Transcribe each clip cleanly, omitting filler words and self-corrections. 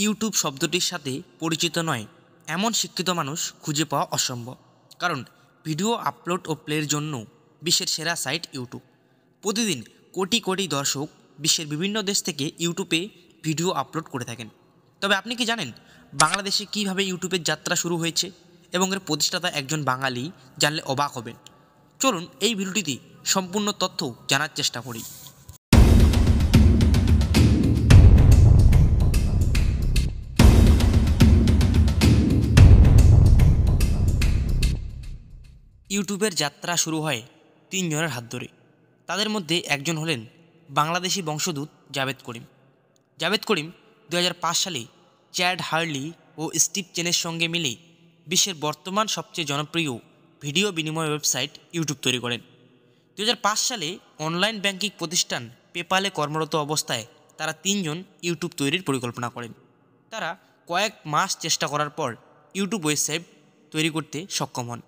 YouTube শব্দটির সাথে পরিচিত নয় এমন শিক্ষিত মানুষ খুঁজে পাওয়া অসম্ভব। কারণ ভিডিও আপলোড ও প্লের জন্য বিশ্বের সেরা সাইট ইউটিউব। প্রতিদিন কোটি কোটি দর্শক বিশ্বের বিভিন্ন দেশ থেকে ইউটিউবে ভিডিও আপলোড করে থাকেন। তবে আপনি কি জানেন বাংলাদেশে কিভাবে ইউটিউবের যাত্রা শুরু হয়েছে এবং এর প্রতিষ্ঠাতা একজন বাঙালি? জানলে অবাক হবেন। চলুন এই ভিডিওটিতে সম্পূর্ণ তথ্য জানার চেষ্টা করি। ইউটিউবের যাত্রা শুরু হয় তিনজনের হাত ধরে। তাদের মধ্যে একজন হলেন বাংলাদেশি বংশোদ্ভূত জাভেদ করিম। জাভেদ করিম 2005 সালে চ্যাড হার্লি ও স্টিভ চেনের সঙ্গে মিলে বিশ্বের বর্তমান সবচেয়ে জনপ্রিয় ভিডিও বিনিময় ওয়েবসাইট ইউটিউব তৈরি করেন। 2005 সালে অনলাইন ব্যাংকিং প্রতিষ্ঠান পেপ্যালে কর্মরত অবস্থায় তারা তিনজন ইউটিউব তৈরির পরিকল্পনা করেন। তারা কয়েক মাস চেষ্টা করার পর ইউটিউব ওয়েবসাইট তৈরি করতে সক্ষম হন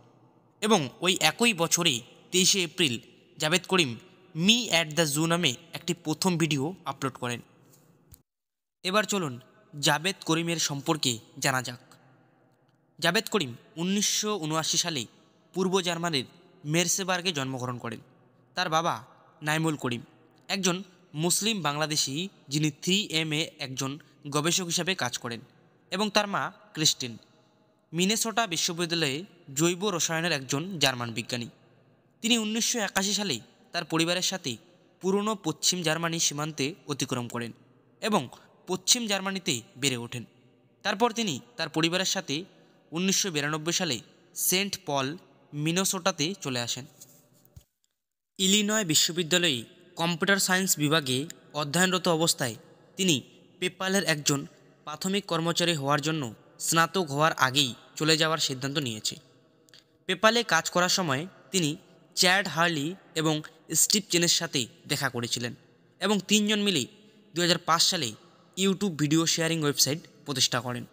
এবং ওই একই বছরে 23শে April Javed Karim me at the zoo নামে একটি প্রথম ভিডিও আপলোড করেন। এবার চলুন জাভেদ করিমের সম্পর্কে জানা যাক। জাভেদ করিম 1979 সালে পূর্ব জার্মানির মেরসেবার্গে জন্মগ্রহণ করেন। তার বাবা নাইমুল করিম একজন মুসলিম বাংলাদেশি, যিনি 3M একজন গবেষক হিসাবে কাজ করেন, এবং তার মা ক্রিস্টিন মিনেসোটা বিশ্ববিদ্যালয়ে জৈব রসায়নের একজন জার্মান বিজ্ঞানী। তিনি 1981 সালে তার পরিবারের সাথে পুরনো পশ্চিম জার্মানি সীমান্তে অতিক্রম করেন এবং পশ্চিম জার্মানিতে বেড়ে ওঠেন। তারপর তিনি তার পরিবারের সাথে 1992 সালে সেন্ট পল, মিনেসোটাতে চলে আসেন। ইলিনয় বিশ্ববিদ্যালয়ে কম্পিউটার সায়েন্স বিভাগে অধ্যয়নরত অবস্থায় তিনি পেপ্যালের একজন প্রাথমিক কর্মচারী হওয়ার জন্য স্নাতক হওয়ার আগেই চলে যাওয়ার সিদ্ধান্ত নিয়েছে। পেপ্যালে কাজ করার সময় তিনি চ্যাড হার্লি এবং স্টিভ চেনের সাথে দেখা করেছিলেন এবং তিনজন মিলে 2005 সালে ইউটিউব ভিডিও শেয়ারিং ওয়েবসাইট প্রতিষ্ঠা করেন।